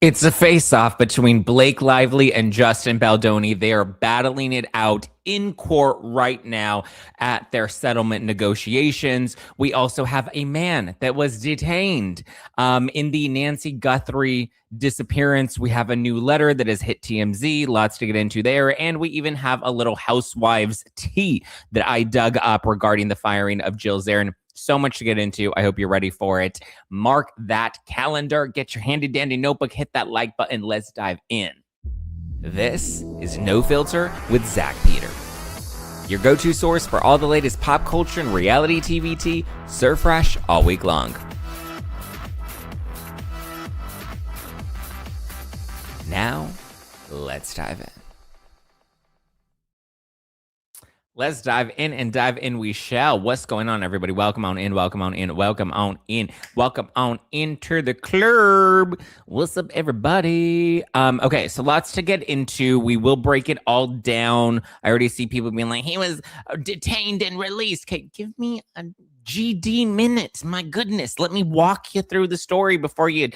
It's a face-off between Blake Lively and Justin Baldoni. They are battling it out in court right now at their settlement negotiations. We also have a man that was detained in the Nancy Guthrie disappearance. We have a new letter that has hit TMZ, lots to get into there. And we even have a little housewives tea that I dug up regarding the firing of Jill Zarin. So much to get into. I hope you're ready for it. Mark that calendar. Get your handy dandy notebook. Hit that like button. Let's dive in. This is No Filter with Zack Peter, your go-to source for all the latest pop culture and reality TV tea, served fresh all week long. Now, let's dive in. Let's dive in and dive in we shall. What's going on, everybody? Welcome on in, welcome on in, welcome on in, welcome on into the club. What's up, everybody? Okay, so lots to get into. We will break it all down. I already see people being like, he was detained and released. Okay, give me a GD minute. My goodness, let me walk you through the story before you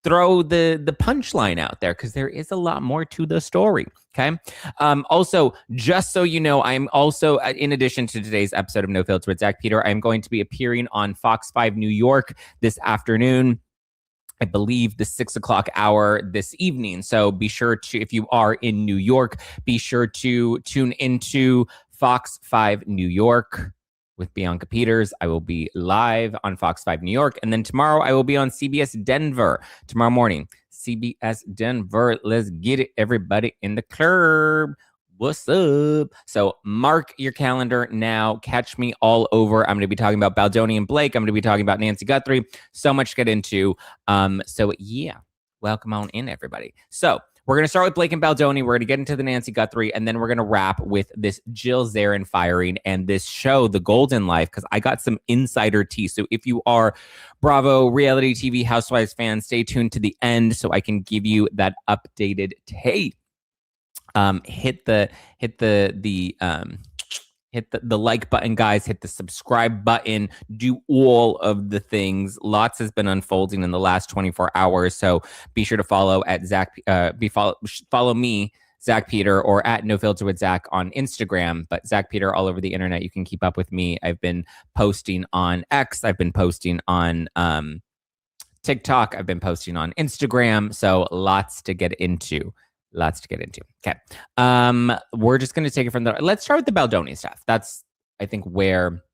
throw the punchline out there, because there is a lot more to the story. Okay. Also, just so you know, I'm also, in addition to today's episode of No Filter with Zack Peter, I'm going to be appearing on Fox 5 New York this afternoon. I believe the 6 o'clock hour this evening. So be sure to, if you are in New York, be sure to tune into Fox 5 New York with Bianca Peters. I will be live on Fox 5 New York. And then tomorrow I will be on CBS Denver tomorrow morning. CBS Denver. Let's get it, everybody in the club. What's up? So mark your calendar now. Catch me all over. I'm going to be talking about Baldoni and Blake. I'm going to be talking about Nancy Guthrie. So much to get into. So yeah, welcome on in, everybody. So we're going to start with Blake and Baldoni. We're going to get into the Nancy Guthrie, and then we're going to wrap with this Jill Zarin firing and this show, The Golden Life, because I got some insider tea. So if you are Bravo reality TV Housewives fans, stay tuned to the end so I can give you that updated tape. Hit the like button, guys. Hit the subscribe button. Do all of the things. Lots has been unfolding in the last 24 hours. So be sure to follow at Zack. Follow me, Zack Peter, or at No Filter with Zack on Instagram. But Zack Peter all over the internet. You can keep up with me. I've been posting on X. I've been posting on TikTok. I've been posting on Instagram. So lots to get into. Okay. We're just going to take it from there. Let's start with the Baldoni stuff. That's, I think, where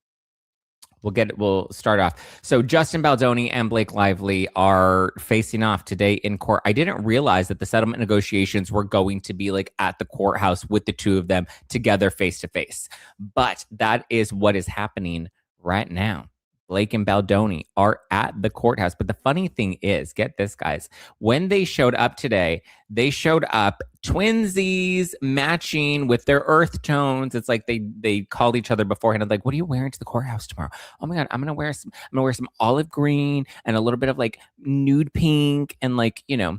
we'll start off. So Justin Baldoni and Blake Lively are facing off today in court. I didn't realize that the settlement negotiations were going to be like at the courthouse with the two of them together face to face. But that is what is happening right now. Blake and Baldoni are at the courthouse. But the funny thing is, get this, guys, when they showed up today, they showed up twinsies matching with their earth tones. It's like they called each other beforehand. I'm like, what are you wearing to the courthouse tomorrow? Oh my God, I'm gonna wear some olive green and a little bit of like nude pink and like, you know,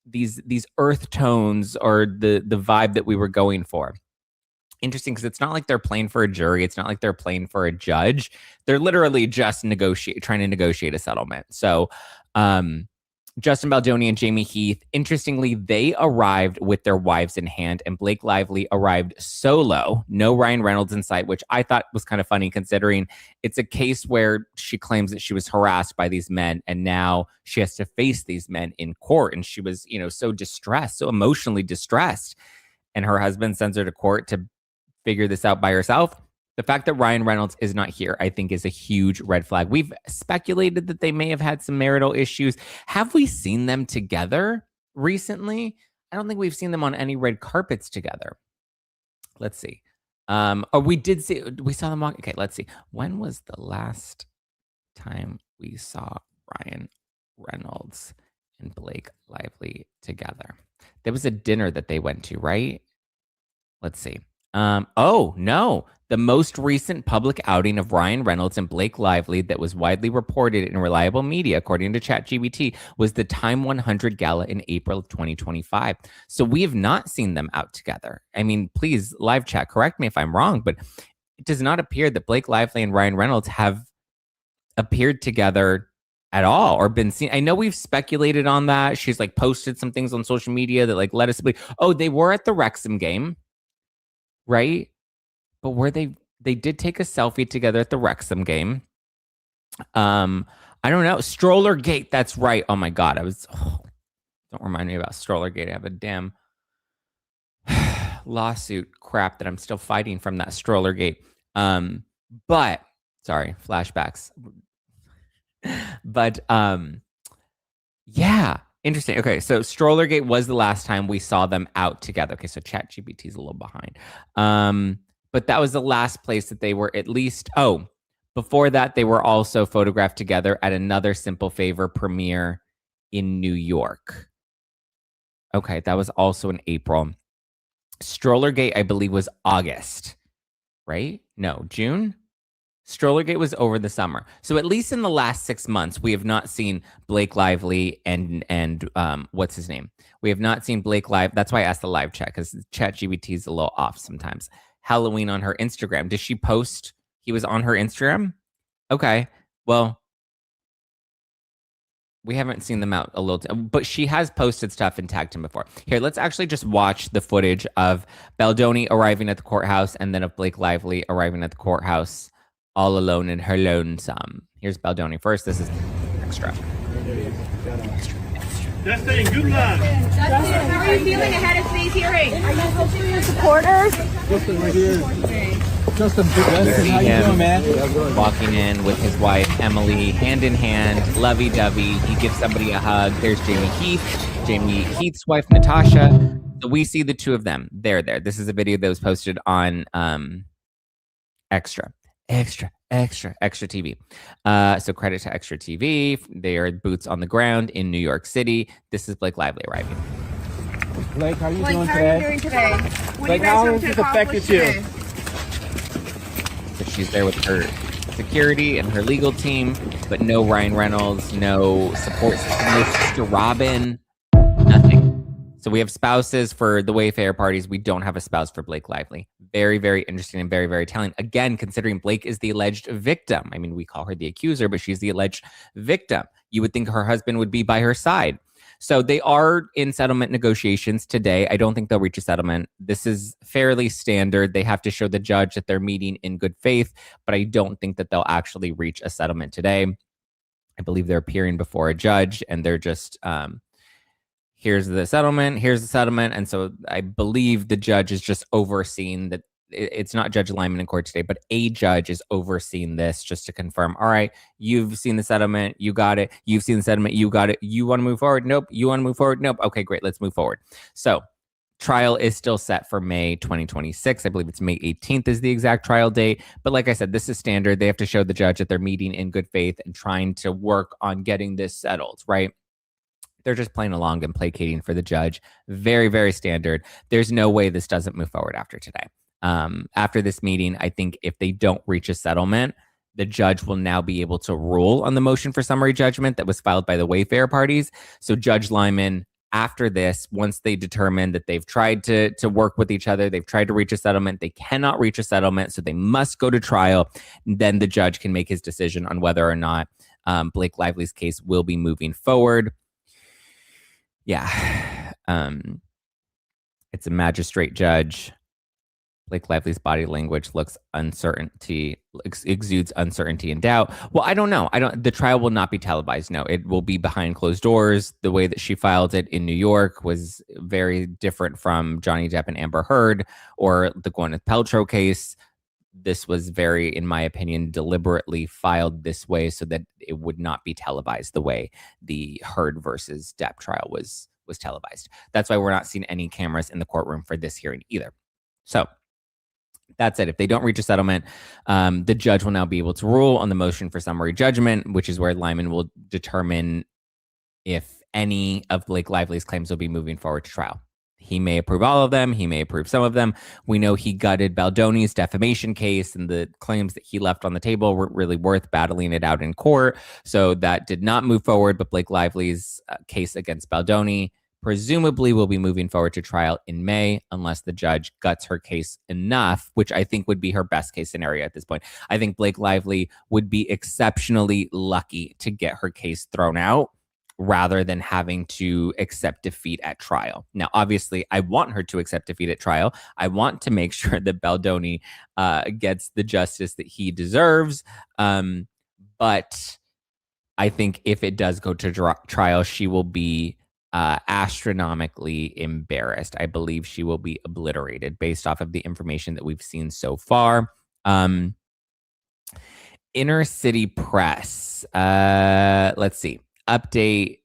these earth tones are the vibe that we were going for. Interesting, because it's not like they're playing for a jury. It's not like they're playing for a judge. They're literally just trying to negotiate a settlement. So Justin Baldoni and Jamie Heath, interestingly, they arrived with their wives in hand, and Blake Lively arrived solo. No Ryan Reynolds in sight, which I thought was kind of funny, considering it's a case where she claims that she was harassed by these men, and now she has to face these men in court. And she was, you know, so distressed, so emotionally distressed. And her husband sends her to court to figure this out by herself. The fact that Ryan Reynolds is not here, I think, is a huge red flag. We've speculated that they may have had some marital issues. Have we seen them together recently? I don't think we've seen them on any red carpets together. Let's see. We saw them walk. Okay, let's see. When was the last time we saw Ryan Reynolds and Blake Lively together? There was a dinner that they went to, right? Let's see. Oh, no. The most recent public outing of Ryan Reynolds and Blake Lively that was widely reported in reliable media, according to ChatGPT, was the Time 100 Gala in April of 2025. So we have not seen them out together. I mean, please, live chat, correct me if I'm wrong, but it does not appear that Blake Lively and Ryan Reynolds have appeared together at all or been seen. I know we've speculated on that. She's like posted some things on social media that like let us believe, oh, they were at the Wrexham game, right? But were they did take a selfie together at the Wrexham game. I don't know. Stroller Gate, that's right. Oh my God. Don't remind me about Stroller Gate. I have a damn lawsuit crap that I'm still fighting from that Stroller Gate. But sorry, flashbacks. But yeah, interesting. Okay, so Strollergate was the last time we saw them out together. Okay, so ChatGPT is a little behind. But that was the last place that they were at least. Oh, before that, they were also photographed together at another Simple Favor premiere in New York. Okay, that was also in April. Strollergate, I believe, was August, right? No, June? Strollergate was over the summer. So at least in the last 6 months, we have not seen Blake Lively and what's his name? We have not seen Blake Live. That's why I asked the live chat, because ChatGPT is a little off sometimes. Halloween on her Instagram. Did she post he was on her Instagram? Okay. Well, we haven't seen them out a little, but she has posted stuff and tagged him before. Here, let's actually just watch the footage of Baldoni arriving at the courthouse and then of Blake Lively arriving at the courthouse all alone in her lonesome. Here's Baldoni first. This is extra. Justin, good luck. Justin, how are you feeling ahead of today's hearing? Are you hopefully your supporters? Justin, right here. Justin, how you doing, man? Walking in with his wife, Emily, hand in hand, lovey-dovey. He gives somebody a hug. There's Jamie Heath's wife, Natasha. So we see the two of them. They're there. This is a video that was posted on Extra TV. So credit to Extra TV. They are boots on the ground in New York City. This is Blake Lively arriving. Blake, how are you Blake, doing how today? are you doing today? What Blake, are you how guys has hoping this to affected accomplish you? today? So she's there with her security and her legal team, but no Ryan Reynolds, no support system, no Sister Robin, nothing. So we have spouses for the Wayfair parties. We don't have a spouse for Blake Lively. Very, very interesting and very, very telling. Again, considering Blake is the alleged victim. I mean, we call her the accuser, but she's the alleged victim. You would think her husband would be by her side. So they are in settlement negotiations today. I don't think they'll reach a settlement. This is fairly standard. They have to show the judge that they're meeting in good faith, but I don't think that they'll actually reach a settlement today. I believe they're appearing before a judge and they're just, here's the settlement. And so I believe the judge is just overseeing that. It's not Judge Lyman in court today, but a judge is overseeing this just to confirm, all right, you've seen the settlement, you got it. You've seen the settlement, you got it. You want to move forward? Nope. You want to move forward? Nope. Okay, great. Let's move forward. So trial is still set for May 2026. I believe it's May 18th is the exact trial date. But like I said, this is standard. They have to show the judge that they're meeting in good faith and trying to work on getting this settled, right? They're just playing along and placating for the judge. Very, very standard. There's no way this doesn't move forward after today. After this meeting, I think if they don't reach a settlement, the judge will now be able to rule on the motion for summary judgment that was filed by the Wayfair parties. So Judge Lyman, after this, once they determine that they've tried to work with each other, they've tried to reach a settlement, they cannot reach a settlement, so they must go to trial. Then the judge can make his decision on whether or not Blake Lively's case will be moving forward. Yeah. It's a magistrate judge. Blake Lively's body language looks exudes uncertainty and doubt. Well, I don't know. The trial will not be televised. No, it will be behind closed doors. The way that she filed it in New York was very different from Johnny Depp and Amber Heard or the Gwyneth Paltrow case. This was very, in my opinion, deliberately filed this way so that it would not be televised the way the Heard versus Depp trial was televised. That's why we're not seeing any cameras in the courtroom for this hearing either. So that's it. If they don't reach a settlement, the judge will now be able to rule on the motion for summary judgment, which is where Lyman will determine if any of Blake Lively's claims will be moving forward to trial. He may approve all of them. He may approve some of them. We know he gutted Baldoni's defamation case, and the claims that he left on the table weren't really worth battling it out in court. So that did not move forward. But Blake Lively's case against Baldoni presumably will be moving forward to trial in May unless the judge guts her case enough, which I think would be her best case scenario at this point. I think Blake Lively would be exceptionally lucky to get her case thrown out rather than having to accept defeat at trial. Now, obviously, I want her to accept defeat at trial. I want to make sure that Baldoni gets the justice that he deserves. But I think if it does go to trial, she will be astronomically embarrassed. I believe she will be obliterated based off of the information that we've seen so far. Inner City Press. Let's see. Update.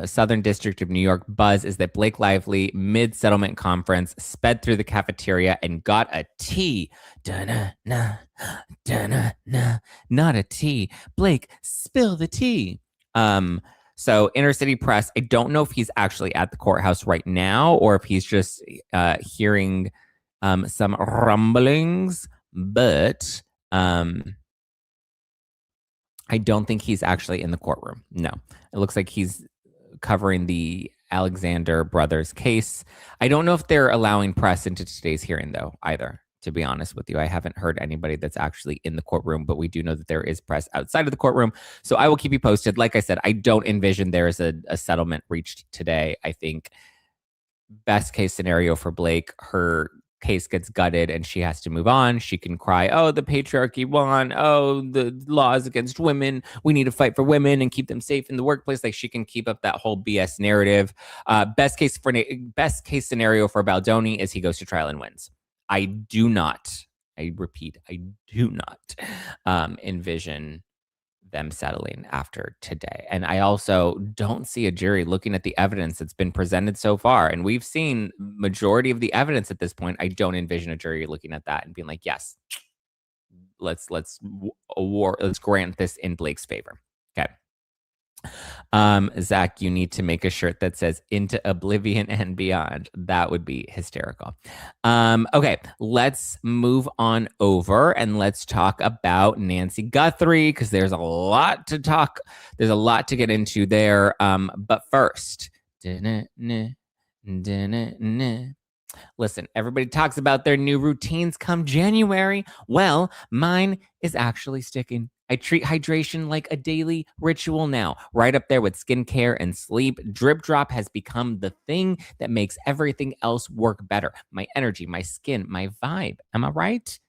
Southern District of New York buzz is that Blake Lively mid-settlement conference sped through the cafeteria and got a tea. Da-na-na, da-na-na, not a tea. Blake, spill the tea. So Inner City Press, I don't know if he's actually at the courthouse right now or if he's just hearing some rumblings, but I don't think he's actually in the courtroom. No, it looks like he's covering the Alexander brothers case. I don't know if they're allowing press into today's hearing, though, either, to be honest with you. I haven't heard anybody that's actually in the courtroom, but we do know that there is press outside of the courtroom. So I will keep you posted. Like I said, I don't envision there is a settlement reached today. I think best case scenario for Blake, her case gets gutted and she has to move on. She can cry, oh, the patriarchy won. Oh, the laws against women. We need to fight for women and keep them safe in the workplace. Like, she can keep up that whole BS narrative. Best case scenario for Baldoni is he goes to trial and wins. I repeat, I do not envision them settling after today. And I also don't see a jury looking at the evidence that's been presented so far. And we've seen majority of the evidence at this point. I don't envision a jury looking at that and being like, yes, let's grant this in Blake's favor. Okay. Zack, you need to make a shirt that says "Into Oblivion and Beyond." That would be hysterical. Okay, let's move on over and let's talk about Nancy Guthrie, because there's a lot to talk. There's a lot to get into there. But first, listen, everybody talks about their new routines come January. Well, mine is actually sticking. I treat hydration like a daily ritual now, right up there with skincare and sleep. Drip Drop has become the thing that makes everything else work better. My energy, my skin, my vibe. Am I right?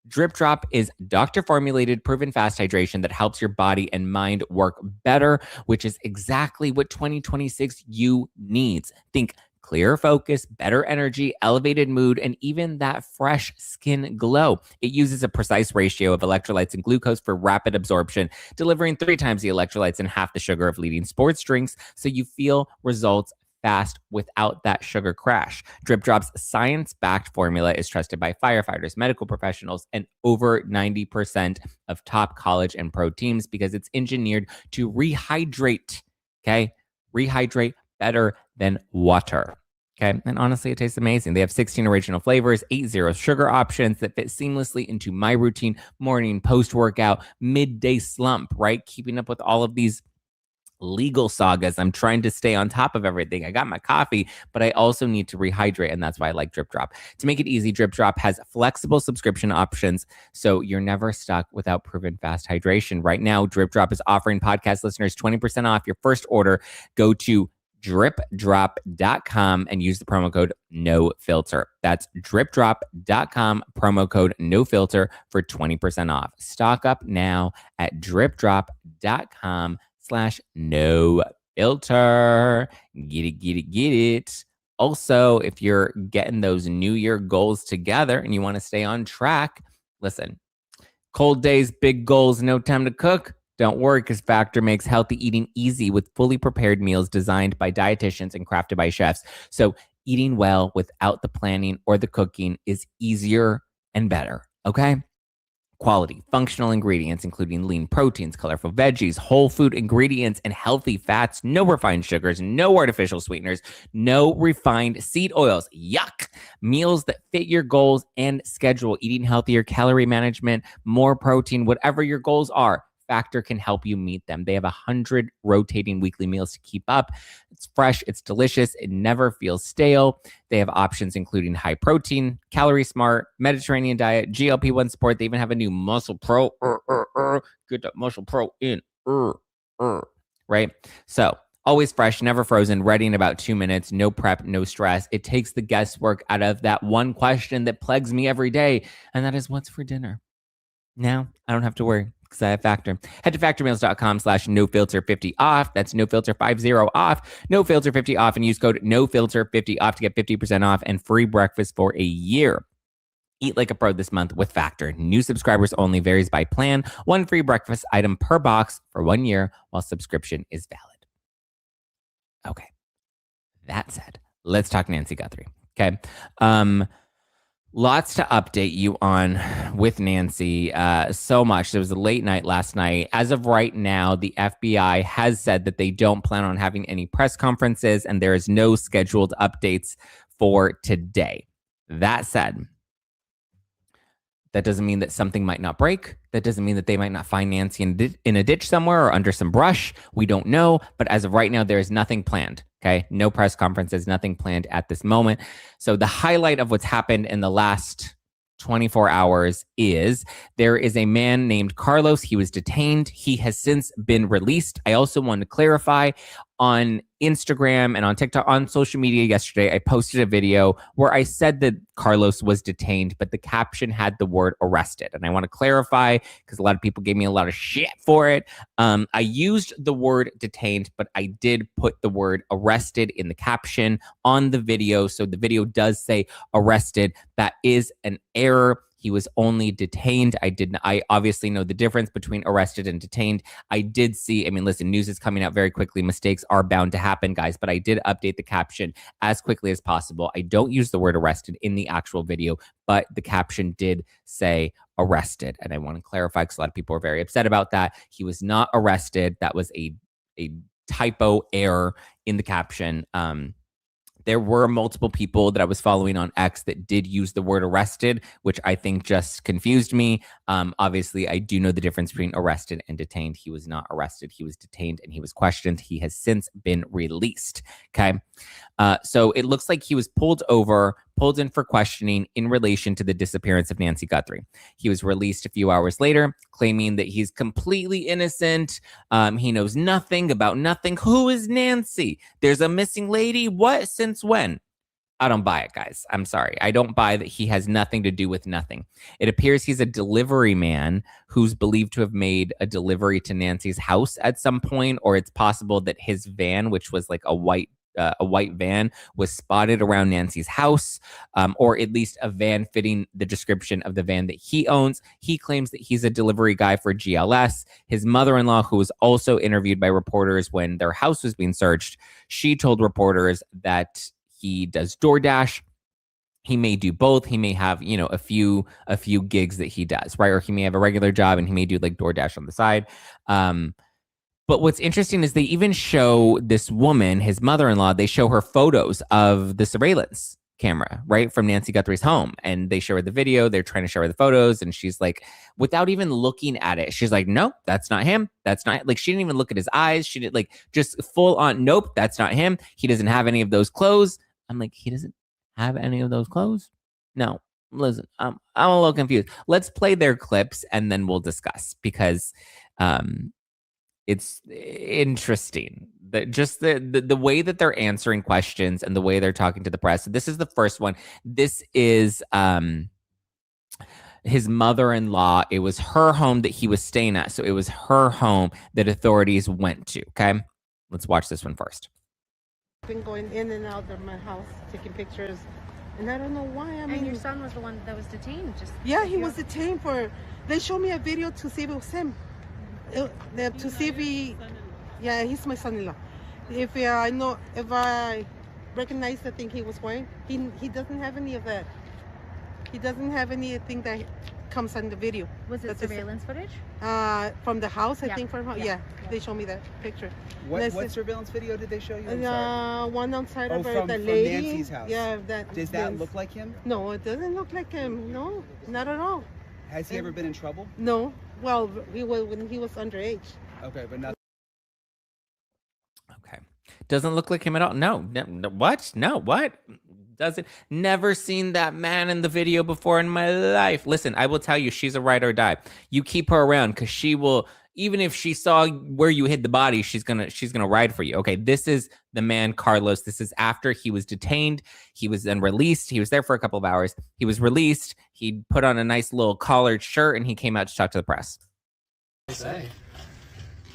Drip Drop is doctor-formulated, proven fast hydration that helps your body and mind work better, which is exactly what 2026 you needs. Think clearer focus, better energy, elevated mood, and even that fresh skin glow. It uses a precise ratio of electrolytes and glucose for rapid absorption, delivering 3 times the electrolytes and half the sugar of leading sports drinks, so you feel results fast without that sugar crash. Drip Drop's science-backed formula is trusted by firefighters, medical professionals, and over 90% of top college and pro teams because it's engineered to rehydrate, okay? Rehydrate better than water. Okay. And honestly, it tastes amazing. They have 16 original flavors, 8 zero sugar options that fit seamlessly into my routine, morning, post-workout, midday slump, right? Keeping up with all of these legal sagas. I'm trying to stay on top of everything. I got my coffee, but I also need to rehydrate, and that's why I like Drip Drop. To make it easy, Drip Drop has flexible subscription options, so you're never stuck without proven fast hydration. Right now, Drip Drop is offering podcast listeners 20% off your first order. Go to dripdrop.com and use the promo code NOFILTER. That's dripdrop.com, promo code NOFILTER for 20% off. Stock up now at dripdrop.com/NOFILTER. Get it. Also, if you're getting those New Year goals together and you want to stay on track, listen, cold days, big goals, no time to cook. Don't worry, because Factor makes healthy eating easy with fully prepared meals designed by dietitians and crafted by chefs. So eating well without the planning or the cooking is easier and better, okay? Quality, functional ingredients, including lean proteins, colorful veggies, whole food ingredients, and healthy fats. No refined sugars, no artificial sweeteners, no refined seed oils. Yuck! Meals that fit your goals and schedule. Eating healthier, calorie management, more protein, whatever your goals are. Factor can help you meet them. They have 100 rotating weekly meals to keep up. It's fresh, it's delicious, it never feels stale. They have options including high protein, calorie smart, Mediterranean diet, GLP-1 support. They even have a new Muscle Pro. Get that Muscle Pro in. Right? So, always fresh, never frozen, ready in about 2 minutes, no prep, no stress. It takes the guesswork out of that one question that plagues me every day, and that is, what's for dinner? Now, I don't have to worry because I have Factor. Head to factormeals.com/nofilter50 off. That's nofilter50 off, nofilter50 off, and use code nofilter50 off to get 50% off and free breakfast for a year. Eat like a pro this month with Factor. New subscribers only, varies by plan. One free breakfast item per box for 1 year while subscription is valid. Okay. That said, let's talk Nancy Guthrie. Okay. Lots to update you on with Nancy. So much. There was a late night last night. As of right now, the FBI has said that they don't plan on having any press conferences, and there is no scheduled updates for today. That said, that doesn't mean that something might not break. That doesn't mean that they might not find Nancy in a ditch somewhere or under some brush. We don't know. But as of right now, there is nothing planned. Okay. No press conferences, nothing planned at this moment. So the highlight of what's happened in the last 24 hours is there is a man named Carlos. He was detained. He has since been released. I also want to clarify, on Instagram and on TikTok, on social media yesterday, I posted a video where I said that Carlos was detained, but the caption had the word arrested. And I want to clarify because a lot of people gave me a lot of shit for it. I used the word detained, but I did put the word arrested in the caption on the video. So the video does say arrested. That is an error. He was only detained. I obviously know the difference between arrested and detained. I did see, listen, news is coming out very quickly. Mistakes are bound to happen, guys, but I did update the caption as quickly as possible. I don't use the word arrested in the actual video, but the caption did say arrested. And I want to clarify because a lot of people are very upset about that. He was not arrested. That was a typo error in the caption. There were multiple people that I was following on X that did use the word arrested, which I think just confused me. Obviously, I do know the difference between arrested and detained. He was not arrested. He was detained and he was questioned. He has since been released. Okay. So it looks like he was pulled in for questioning in relation to the disappearance of Nancy Guthrie. He was released a few hours later, claiming that he's completely innocent. He knows nothing about nothing. Who is Nancy? There's a missing lady. What? Since when? I don't buy it, guys. I'm sorry. I don't buy that he has nothing to do with nothing. It appears he's a delivery man who's believed to have made a delivery to Nancy's house at some point, or it's possible that his van, which was like a white van, was spotted around Nancy's house, or at least a van fitting the description of the van that he owns. He claims that he's a delivery guy for GLS. His mother-in-law, who was also interviewed by reporters when their house was being searched, she told reporters that he does DoorDash. He may do both. He may have, a few gigs that he does, right? Or he may have a regular job and he may do like DoorDash on the side. But what's interesting is they even show this woman, his mother-in-law, they show her photos of the surveillance camera, right, from Nancy Guthrie's home. And they show her the video. They're trying to show her the photos. And she's like, without even looking at it, she's like, nope, that's not him. That's not, like, she didn't even look at his eyes. She did, like, just full on, nope, that's not him. He doesn't have any of those clothes. I'm like, he doesn't have any of those clothes? No. Listen, I'm a little confused. Let's play their clips and then we'll discuss, because it's interesting that just the way that they're answering questions and the way they're talking to the press. So this is the first one. This is his mother-in-law. It was her home that he was staying at. So it was her home that authorities went to. Okay, let's watch this one first. Been going in and out of my house, taking pictures, and I don't know why. And your son was the one that was detained. He was detained for. They showed me a video to see if it was him. To see if he's my son-in-law. If I recognize the thing he was wearing, he doesn't have any of that. He doesn't have anything that comes on the video. Was it surveillance footage? From the house, I think. They showed me that picture. What surveillance video did they show you? One outside of from the lady. Nancy's house. Yeah, Does that look like him? No, it doesn't look like him. No, not at all. Has he ever been in trouble? No. Well, he was when he was underage. Okay, but not. Okay. Doesn't look like him at all. No, what? No, what? Doesn't. Never seen that man in the video before in my life. Listen, I will tell you, she's a ride or die. You keep her around because she will. Even if she saw where you hid the body, she's gonna ride for you. Okay, this is the man Carlos. This is after he was detained. He was then released. He was there for a couple of hours. He was released. He put on a nice little collared shirt and he came out to talk to the press. Say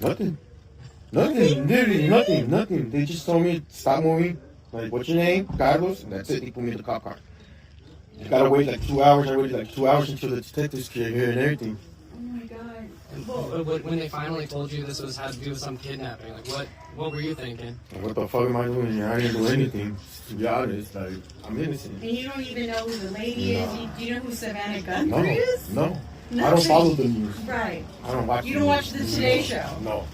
Nothing. Literally nothing. They just told me stop moving. Like, what's your name? Carlos. And that's it. They put me in the cop car. You gotta wait like 2 hours. I waited like 2 hours until the detectives came here and everything. Oh my God. And when they finally told you this had to do with some kidnapping, like what were you thinking? Like, what the fuck am I doing here? I didn't do anything. To be honest, like, I'm innocent. And you don't even know who the lady is? Do you know who Savannah Guthrie No, is? no. I Nothing. don't follow the news. Right. I don't watch. You don't watch the Today Show? No.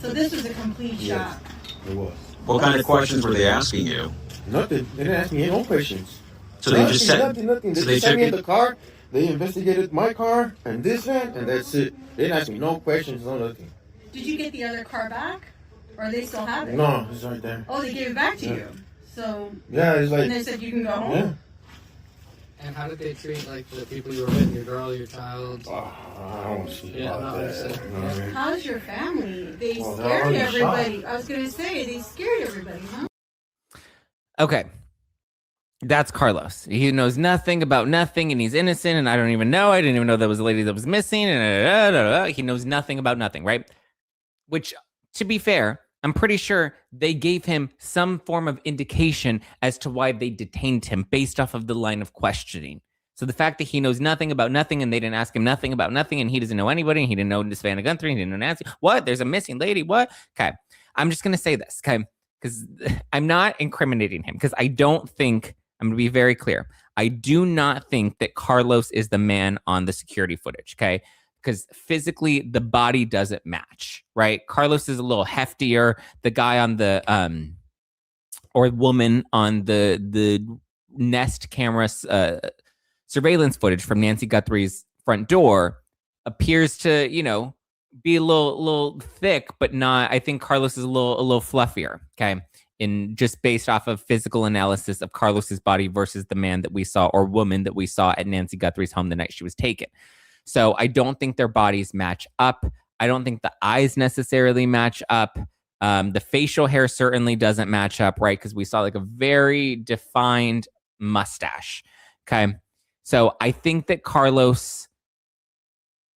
So this was a complete Yes. shock. It was. What kind of questions were they asking you? Nothing. They didn't ask me no questions. So they just said, nothing. They so just they sat took me in it. the car. They investigated my car and this van, and that's it. They didn't ask me no questions, no nothing. Did you get the other car back? Or they still have it? No, it's right there. Oh, they gave it back to Yeah. you. So, Yeah, it's and they like, said you can go home? yeah. And how did they treat like the people you were with, your girl, your child? I don't want to speak Yeah, about no, I that. understand. You know what I mean? How's your family? They Well, they're scared already everybody. I was going to say, they scared everybody, huh? Okay. That's Carlos. He knows nothing about nothing and he's innocent and I don't even know. I didn't even know there was a lady that was missing. And he knows nothing about nothing, right? Which, to be fair, I'm pretty sure they gave him some form of indication as to why they detained him based off of the line of questioning. So the fact that he knows nothing about nothing and they didn't ask him nothing about nothing and he doesn't know anybody and he didn't know Savannah Guthrie, he didn't know Nancy. What? There's a missing lady. What? Okay. I'm just going to say this, okay? Because I'm not incriminating him because I don't think, I'm going to be very clear. I do not think that Carlos is the man on the security footage, okay? Because physically the body doesn't match, right? Carlos is a little heftier. The guy on the or woman on the Nest camera surveillance footage from Nancy Guthrie's front door appears to, be a little thick, but not. I think Carlos is a little fluffier, okay? In just based off of physical analysis of Carlos's body versus the man that we saw or woman that we saw at Nancy Guthrie's home the night she was taken. So I don't think their bodies match up. I don't think the eyes necessarily match up. The facial hair certainly doesn't match up, right? Because we saw like a very defined mustache. Okay. So I think that Carlos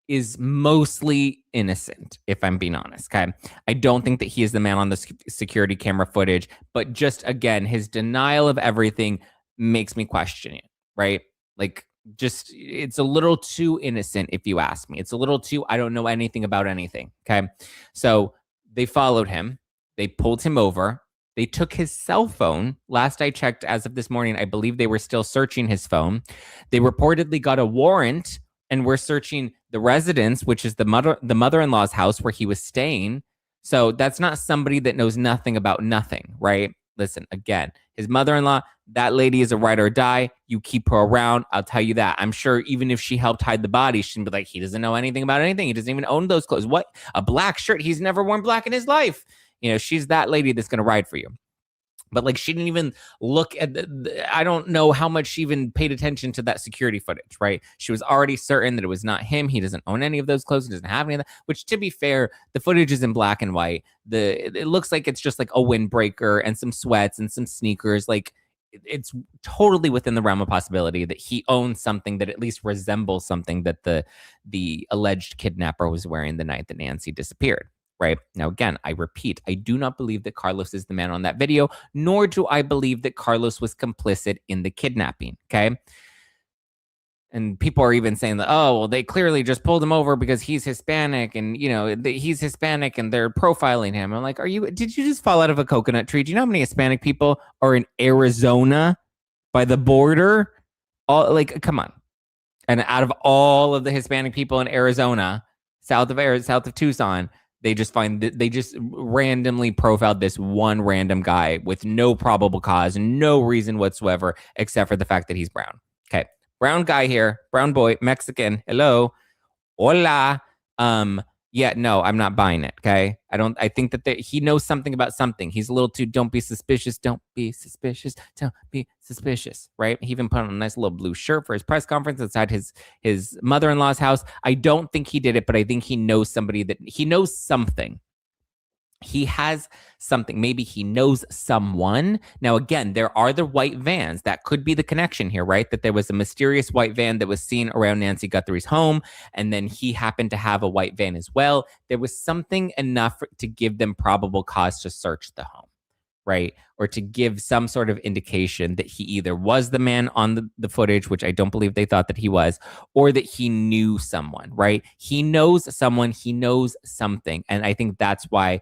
is mostly innocent, if I'm being honest. Okay. I don't think that he is the man on the security camera footage, but just again, his denial of everything makes me question it, right? Like, just it's a little too innocent if you ask me. It's a little too I don't know anything about anything. Okay. So they followed him, they pulled him over, they took his cell phone. Last I checked, as of this morning, I believe they were still searching his phone. They reportedly got a warrant and were searching the residence, which is the mother-in-law's house where he was staying. So that's not somebody that knows nothing about nothing, right? Listen, again, his mother-in-law, that lady is a ride or die. You keep her around. I'll tell you that. I'm sure even if she helped hide the body, she'd be like, he doesn't know anything about anything. He doesn't even own those clothes. What? A black shirt. He's never worn black in his life. She's that lady that's going to ride for you. But like, she didn't even look at I don't know how much she even paid attention to that security footage, right? She was already certain that it was not him. He doesn't own any of those clothes. He doesn't have any of that, which, to be fair, the footage is in black and white. It looks like it's just like a windbreaker and some sweats and some sneakers. Like, it's totally within the realm of possibility that he owns something that at least resembles something that the alleged kidnapper was wearing the night that Nancy disappeared. Right. Now, again, I repeat, I do not believe that Carlos is the man on that video, nor do I believe that Carlos was complicit in the kidnapping. Okay. And people are even saying that, oh, well, they clearly just pulled him over because he's Hispanic and, he's Hispanic and they're profiling him. I'm like, did you just fall out of a coconut tree? Do you know how many Hispanic people are in Arizona by the border? Come on. And out of all of the Hispanic people in Arizona, south of Tucson, they just randomly profiled this one random guy with no probable cause, no reason whatsoever, except for the fact that he's brown. Okay. Brown guy here, brown boy, Mexican. Hello. Hola. Yeah, no, I'm not buying it. Okay. I think that he knows something about something. He's a little too, don't be suspicious. Don't be suspicious. Don't be suspicious. Right. He even put on a nice little blue shirt for his press conference inside his mother-in-law's house. I don't think he did it, but I think he knows somebody that he knows something. He has something. Maybe he knows someone. Now, again, there are the white vans. That could be the connection here, right? That there was a mysterious white van that was seen around Nancy Guthrie's home, and then he happened to have a white van as well. There was something enough to give them probable cause to search the home, right? Or to give some sort of indication that he either was the man on the footage, which I don't believe they thought that he was, or that he knew someone, right? He knows someone, he knows something. And I think that's why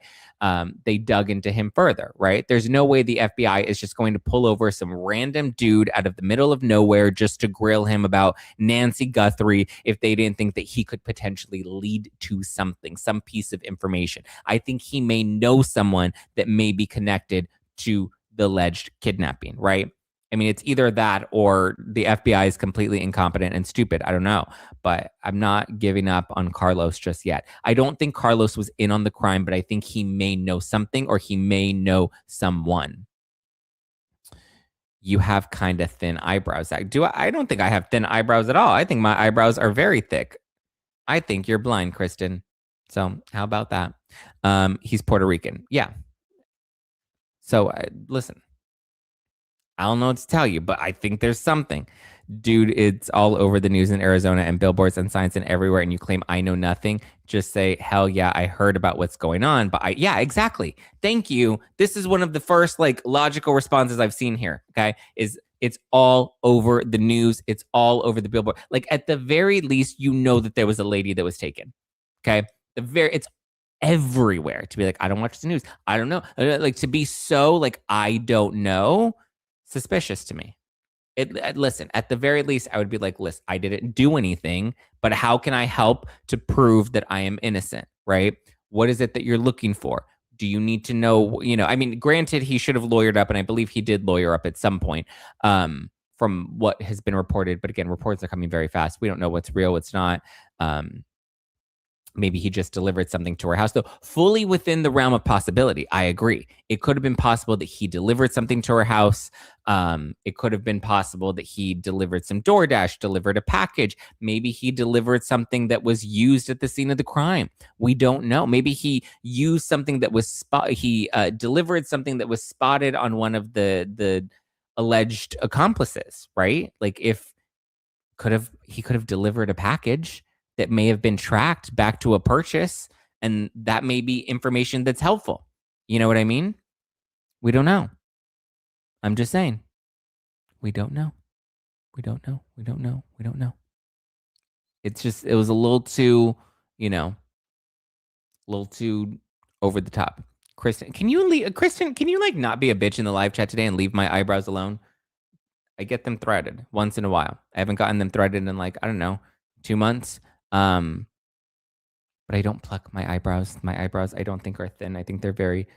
they dug into him further, right? There's no way the FBI is just going to pull over some random dude out of the middle of nowhere just to grill him about Nancy Guthrie if they didn't think that he could potentially lead to something, some piece of information. I think he may know someone that may be connected to the alleged kidnapping, right? I mean, it's either that or the FBI is completely incompetent and stupid. I don't know, but I'm not giving up on Carlos just yet. I don't think Carlos was in on the crime, but I think he may know something or he may know someone. You have kind of thin eyebrows. I don't think I have thin eyebrows at all. I think my eyebrows are very thick. I think you're blind, Kristen. So how about that? He's Puerto Rican. Yeah. So listen, I don't know what to tell you, but I think there's something. Dude, it's all over the news in Arizona and billboards and signs and everywhere, and you claim I know nothing. Just say, hell yeah, I heard about what's going on. But yeah, exactly. Thank you. This is one of the first logical responses I've seen here. Okay. It's all over the news. It's all over the billboard. At the very least, you know that there was a lady that was taken. Okay. It's everywhere to be I don't watch the news. I don't know. To be so I don't know. Suspicious to me. Listen, at the very least, I would be listen, I didn't do anything, but how can I help to prove that I am innocent, right? What is it that you're looking for? Do you need to know, I mean, granted, he should have lawyered up, and I believe he did lawyer up at some point from what has been reported. But again, reports are coming very fast. We don't know what's real, what's not. Maybe he just delivered something to her house, though fully within the realm of possibility. I agree. It could have been possible that he delivered something to her house. It could have been possible that he delivered some DoorDash, delivered a package. Maybe he delivered something that was used at the scene of the crime. We don't know. Maybe he used something that was delivered something that was spotted on one of the alleged accomplices, right? He could have delivered a package that may have been tracked back to a purchase, and that may be information that's helpful. You know what I mean? We don't know. I'm just saying. We don't know. We don't know. We don't know. We don't know. It was a little too, a little too over the top. Kristen, can you not be a bitch in the live chat today and leave my eyebrows alone? I get them threaded once in a while. I haven't gotten them threaded in I don't know, 2 months. But I don't pluck my eyebrows. My eyebrows, I don't think are thin. I think they're very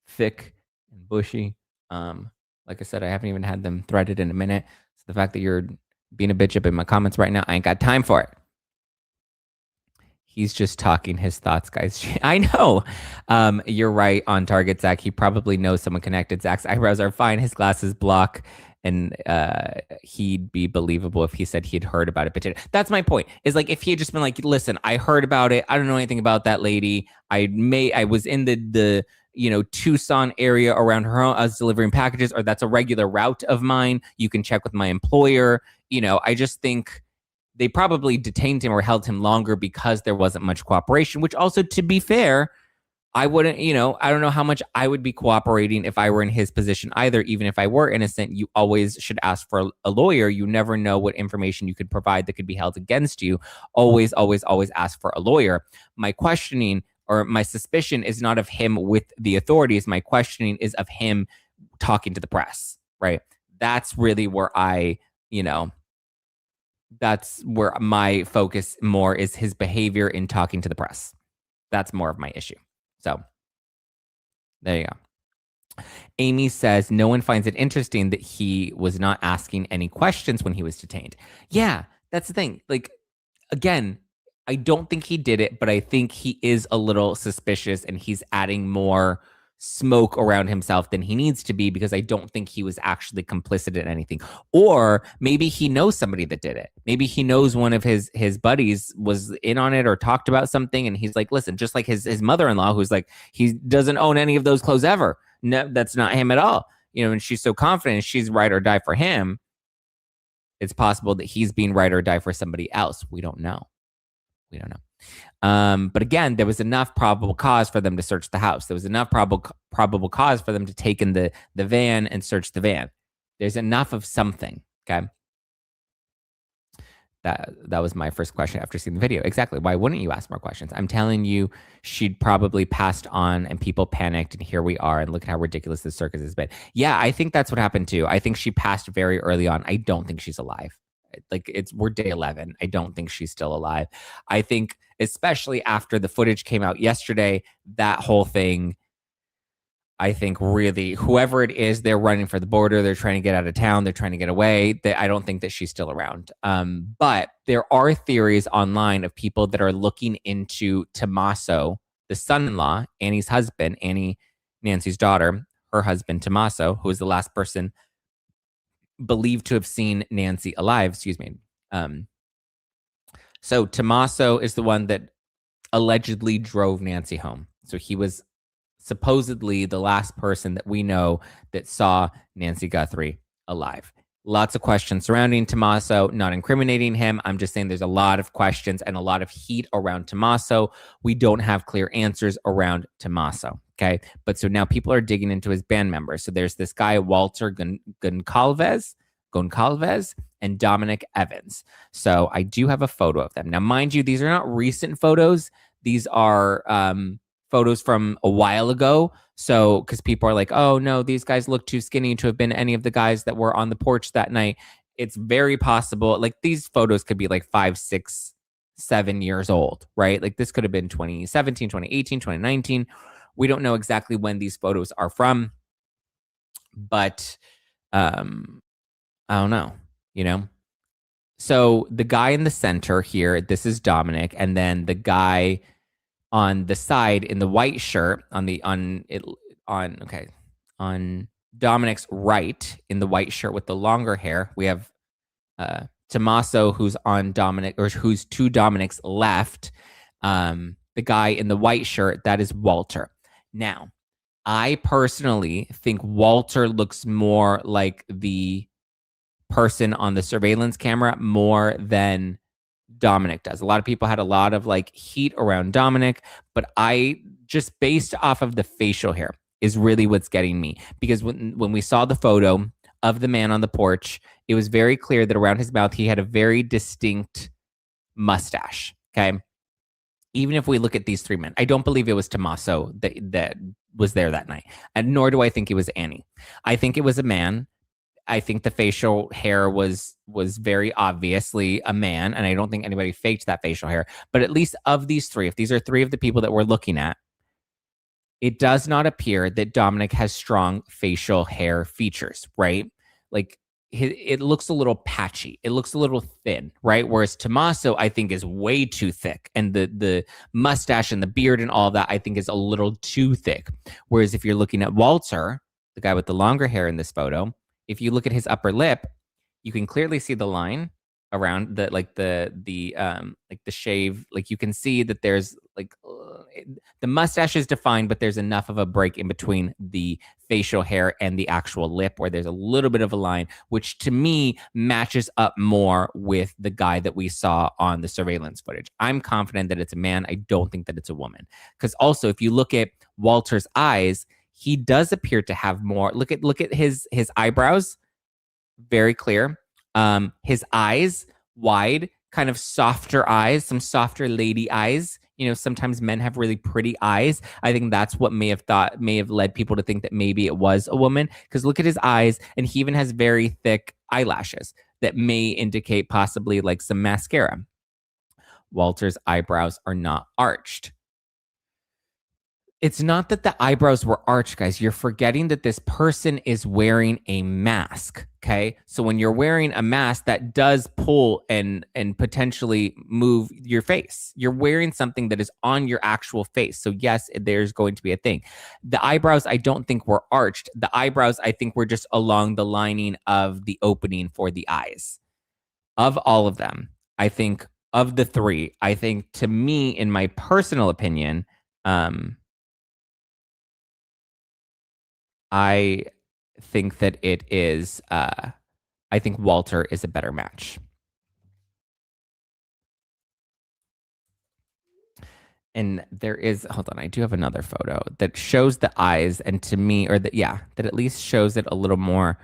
thick and bushy. Like I said, I haven't even had them threaded in a minute. So the fact that you're being a bitch up in my comments right now, I ain't got time for it. He's just talking his thoughts, guys. I know. You're right on target, Zach. He probably knows someone connected. Zach's eyebrows are fine. His glasses block. And he'd be believable if he said he had heard about it. But that's my point. Is if he had just been listen, I heard about it. I don't know anything about that lady. I was in the Tucson area around her home. I was delivering packages, or that's a regular route of mine. You can check with my employer. I just think they probably detained him or held him longer because there wasn't much cooperation, which also, to be fair, I wouldn't, I don't know how much I would be cooperating if I were in his position either. Even if I were innocent, you always should ask for a lawyer. You never know what information you could provide that could be held against you. Always, always, always ask for a lawyer. My questioning or my suspicion is not of him with the authorities. My questioning is of him talking to the press, right? That's really where that's where my focus more is, his behavior in talking to the press. That's more of my issue. So there you go. Amy says, no one finds it interesting that he was not asking any questions when he was detained. Yeah, that's the thing. Again, I don't think he did it, but I think he is a little suspicious and he's adding more smoke around himself than he needs to be because I don't think he was actually complicit in anything. Or maybe he knows somebody that did it. Maybe he knows one of his buddies was in on it or talked about something and he's like, listen, just like his mother-in-law who's like, he doesn't own any of those clothes ever. No, that's not him at all. You know, and she's so confident she's ride or die for him. It's possible that he's being ride or die for somebody else. We don't know. But again, there was enough probable cause for them to search the house. There was enough probable cause for them to take in the van and search the van. There's enough of something. Okay. That was my first question after seeing the video. Exactly. Why wouldn't you ask more questions? I'm telling you, she'd probably passed on and people panicked and here we are and look at how ridiculous this circus has been. Yeah, I think that's what happened too. I think she passed very early on. I don't think she's alive. Like we're day 11. I don't think she's still alive. I think especially after the footage came out yesterday, that whole thing, I think really whoever it is, they're running for the border. They're trying to get out of town. They're trying to get away. I don't think that she's still around. But there are theories online of people that are looking into Tommaso, the son-in-law, Annie's husband, Annie, Nancy's daughter, her husband, Tommaso, who is the last person believed to have seen Nancy alive, excuse me. So Tommaso is the one that allegedly drove Nancy home. So he was supposedly the last person that we know that saw Nancy Guthrie alive. Lots of questions surrounding Tommaso, not incriminating him. I'm just saying there's a lot of questions and a lot of heat around Tommaso. We don't have clear answers around Tommaso. Okay. But so now people are digging into his band members. So there's this guy, Walter Goncalves and Dominic Evans. So I do have a photo of them. Now, mind you, these are not recent photos. These are photos from a while ago. So, because people are like, oh no, these guys look too skinny to have been any of the guys that were on the porch that night. It's very possible. Like these photos could be like 5, 6, 7 years old, right? Like this could have been 2017, 2018, 2019. We don't know exactly when these photos are from, but I don't know, you know? So the guy in the center here, this is Dominic, and then the guy on the side in the white shirt on Dominic's right in the white shirt with the longer hair, we have Tommaso, who's on Dominic, or who's to Dominic's left. The guy in the white shirt, that is Walter. Now, I personally think Walter looks more like the person on the surveillance camera more than Dominic does. A lot of people had a lot of like heat around Dominic, but I just based off of the facial hair is really what's getting me, because when we saw the photo of the man on the porch, it was very clear that around his mouth he had a very distinct mustache. Okay. Even if we look at these three men, I don't believe it was Tommaso that was there that night, and nor do I think it was Annie. I think it was a man. I think the facial hair was very obviously a man, and I don't think anybody faked that facial hair. But at least of these three, if these are three of the people that we're looking at, it does not appear that Dominic has strong facial hair features, right? Like it looks a little patchy. It looks a little thin, right? Whereas Tommaso, I think, is way too thick. And the mustache and the beard and all that, I think, is a little too thick. Whereas if you're looking at Walter, the guy with the longer hair in this photo, if you look at his upper lip, you can clearly see the line around the shave. Like you can see that there's like the mustache is defined, but there's enough of a break in between the facial hair and the actual lip where there's a little bit of a line, which to me matches up more with the guy that we saw on the surveillance footage. I'm confident that it's a man. I don't think that it's a woman. Because also, if you look at Walter's eyes, he does appear to have more. Look at his eyebrows, very clear. His eyes wide, kind of softer eyes, some softer lady eyes. You know, sometimes men have really pretty eyes. I think that's what may have led people to think that maybe it was a woman. Because look at his eyes, and he even has very thick eyelashes that may indicate possibly like some mascara. Walter's eyebrows are not arched. It's not that the eyebrows were arched, guys. You're forgetting that this person is wearing a mask. Okay. So when you're wearing a mask, that does pull and potentially move your face. You're wearing something that is on your actual face. So yes, there's going to be a thing. The eyebrows, I don't think were arched. The eyebrows, I think, were just along the lining of the opening for the eyes. Of all of them, I think of the three, I think, to me, in my personal opinion, I think that it is, I think Walter is a better match. And there is, hold on, I do have another photo that shows the eyes, and to me, or that at least shows it a little more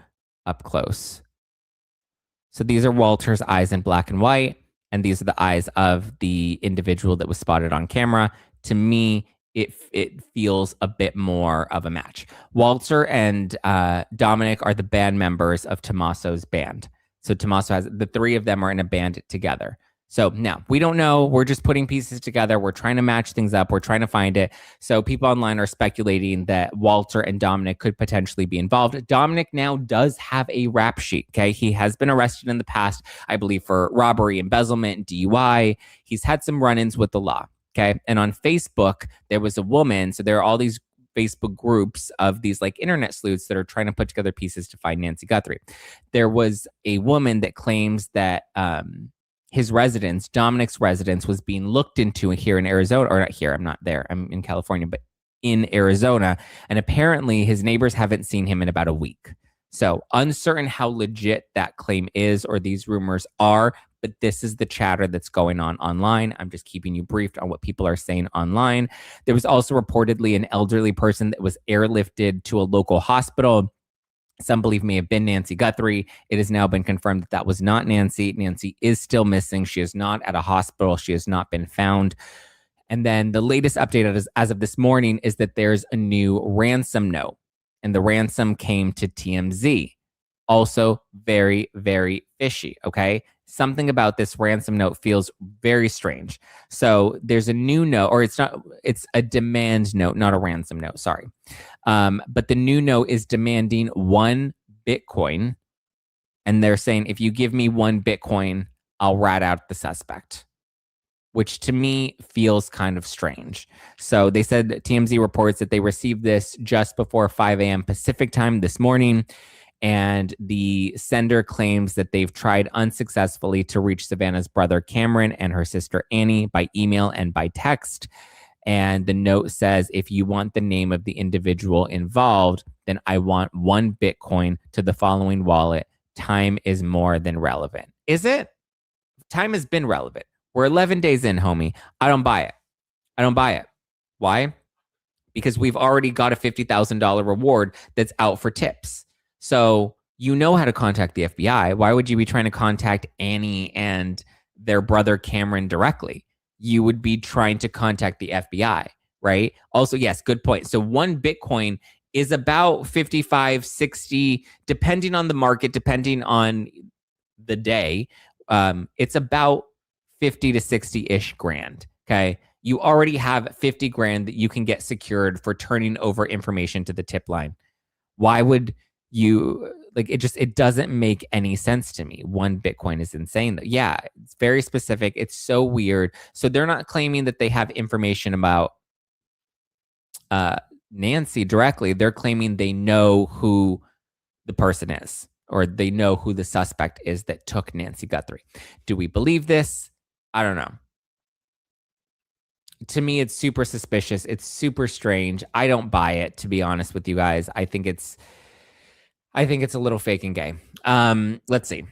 up close. So these are Walter's eyes in black and white, and these are the eyes of the individual that was spotted on camera. To me, it feels a bit more of a match. Walter and Dominic are the band members of Tommaso's band. So Tommaso has, the three of them are in a band together. So now we don't know. We're just putting pieces together. We're trying to match things up. We're trying to find it. So people online are speculating that Walter and Dominic could potentially be involved. Dominic now does have a rap sheet. Okay. He has been arrested in the past, I believe, for robbery, embezzlement, DUI. He's had some run-ins with the law. Okay. And on Facebook, there was a woman. So there are all these Facebook groups of these like internet sleuths that are trying to put together pieces to find Nancy Guthrie. There was a woman that claims that his residence, Dominic's residence, was being looked into here in Arizona, or not here, I'm not there, I'm in California, but in Arizona. And apparently his neighbors haven't seen him in about a week. So uncertain how legit that claim is or these rumors are, but this is the chatter that's going on online. I'm just keeping you briefed on what people are saying online. There was also reportedly an elderly person that was airlifted to a local hospital. Some believe may have been Nancy Guthrie. It has now been confirmed that that was not Nancy. Nancy is still missing. She is not at a hospital. She has not been found. And then the latest update as of this morning is that there's a new ransom note. And the ransom came to TMZ. Also very, very fishy, okay? Something about this ransom note feels very strange. So there's a new note, or it's a demand note, not a ransom note, sorry. But the new note is demanding 1 Bitcoin. And they're saying, if you give me 1 Bitcoin, I'll rat out the suspect, which to me feels kind of strange. So they said TMZ reports that they received this just before 5 a.m. Pacific time this morning. And the sender claims that they've tried unsuccessfully to reach Savannah's brother Cameron and her sister Annie by email and by text. And the note says, if you want the name of the individual involved, then I want 1 Bitcoin to the following wallet. Time is more than relevant. Is it? Time has been relevant. We're 11 days in, homie. I don't buy it. I don't buy it. Why? Because we've already got a $50,000 reward that's out for tips. So you know how to contact the FBI. Why would you be trying to contact Annie and their brother Cameron directly? You would be trying to contact the FBI, right? Also, yes, good point. So 1 Bitcoin is about 55, 60, depending on the market, depending on the day. It's about 50 to 60-ish grand, okay? You already have 50 grand that you can get secured for turning over information to the tip line. Why would you, like, it doesn't make any sense to me. 1 Bitcoin is insane. Yeah, it's very specific. It's so weird. So they're not claiming that they have information about Nancy directly. They're claiming they know who the person is, or they know who the suspect is that took Nancy Guthrie. Do we believe this? I don't know. To me, it's super suspicious. It's super strange. I don't buy it, to be honest with you guys. I think it's a little fake and gay. Let's see.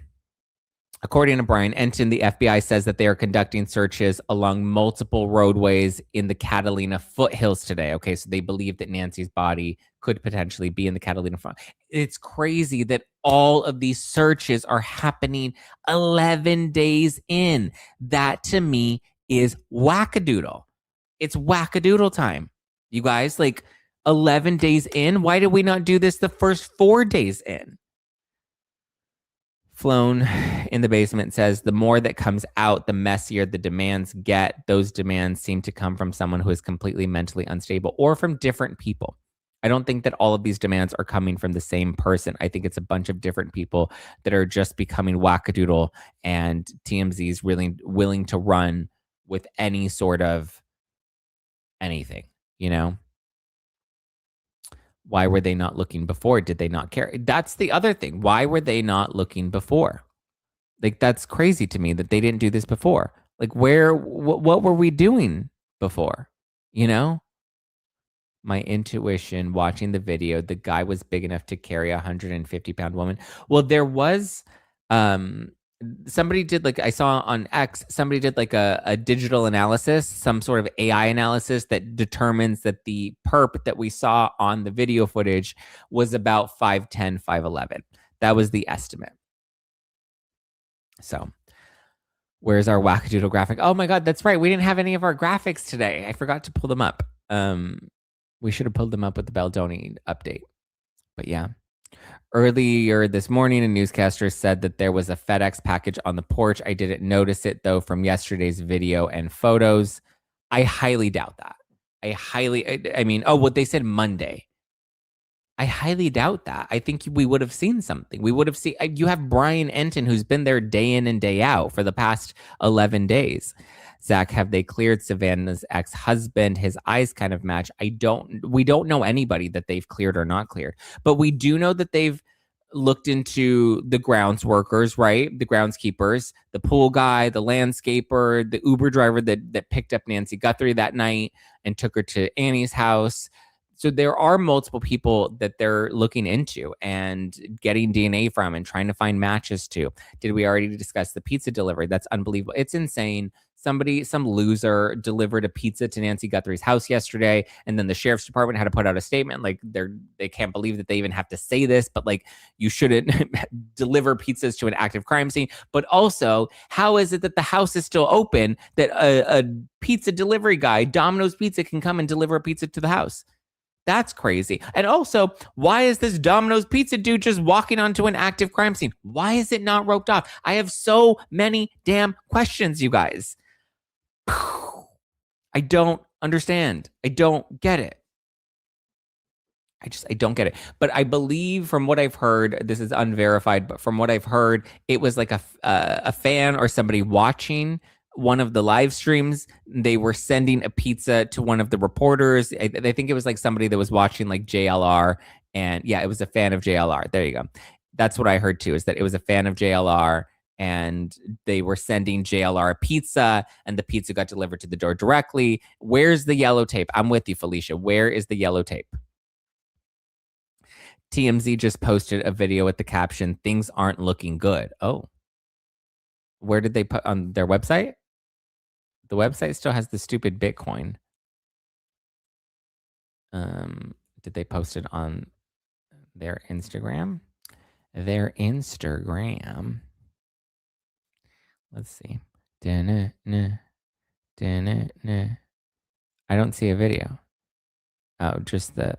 According to Brian Enton, the FBI says that they are conducting searches along multiple roadways in the Catalina foothills today. Okay, so they believe that Nancy's body could potentially be in the Catalina front. It's crazy that all of these searches are happening 11 days in. That, to me, is wackadoodle. It's wackadoodle time. You guys, like, 11 days in? Why did we not do this the first 4 days in? Flown in the basement says the more that comes out, the messier the demands get. Those demands seem to come from someone who is completely mentally unstable or from different people. I don't think that all of these demands are coming from the same person. I think it's a bunch of different people that are just becoming wackadoodle, and TMZ is really willing to run with any sort of anything, you know? Why were they not looking before? Did they not care? That's the other thing. Why were they not looking before? Like, that's crazy to me that they didn't do this before. Like, what were we doing before? You know? My intuition watching the video, the guy was big enough to carry a 150-pound woman. Well, there was, somebody did, like, I saw on X, somebody did like a digital analysis, some sort of AI analysis that determines that the perp that we saw on the video footage was about 5'10", 5'11". That was the estimate. So where's our wackadoodle graphic? Oh my God, that's right. We didn't have any of our graphics today. I forgot to pull them up. We should have pulled them up with the Baldoni update. But yeah. Earlier this morning, a newscaster said that there was a FedEx package on the porch. I didn't notice it, though, from yesterday's video and photos. I highly doubt that. I mean, oh, what they said Monday. I highly doubt that. I think we would have seen something. We would have seen, you have Brian Enton, who's been there day in and day out for the past 11 days. Zack, have they cleared Savannah's ex-husband? His eyes kind of match. We don't know anybody that they've cleared or not cleared, but we do know that they've looked into the grounds workers, right? The groundskeepers, the pool guy, the landscaper, the Uber driver that picked up Nancy Guthrie that night and took her to Annie's house. So there are multiple people that they're looking into and getting DNA from and trying to find matches to. Did we already discuss the pizza delivery? That's unbelievable. It's insane. Some loser delivered a pizza to Nancy Guthrie's house yesterday, and then the sheriff's department had to put out a statement like they can't believe that they even have to say this, but like, you shouldn't deliver pizzas to an active crime scene. But also, how is it that the house is still open, that a pizza delivery guy, Domino's Pizza, can come and deliver a pizza to the house? That's crazy. And also, why is this Domino's Pizza dude just walking onto an active crime scene? Why is it not roped off? I have so many damn questions, you guys. I don't understand. I don't get it. I don't get it. But I believe, from what I've heard, this is unverified, but from what I've heard, it was like a fan or somebody watching one of the live streams. They were sending a pizza to one of the reporters. I think it was like somebody that was watching like JLR, and yeah, it was a fan of JLR. There you go. That's what I heard too, is that it was a fan of JLR, and they were sending JLR a pizza, and the pizza got delivered to the door directly. Where's the yellow tape? I'm with you, Felicia. Where is the yellow tape? TMZ just posted a video with the caption, "Things aren't looking good." Oh, where did they put on their website? The website still has the stupid Bitcoin. Did they post it on their Instagram? Their Instagram. Let's see. I don't see a video. Oh, just the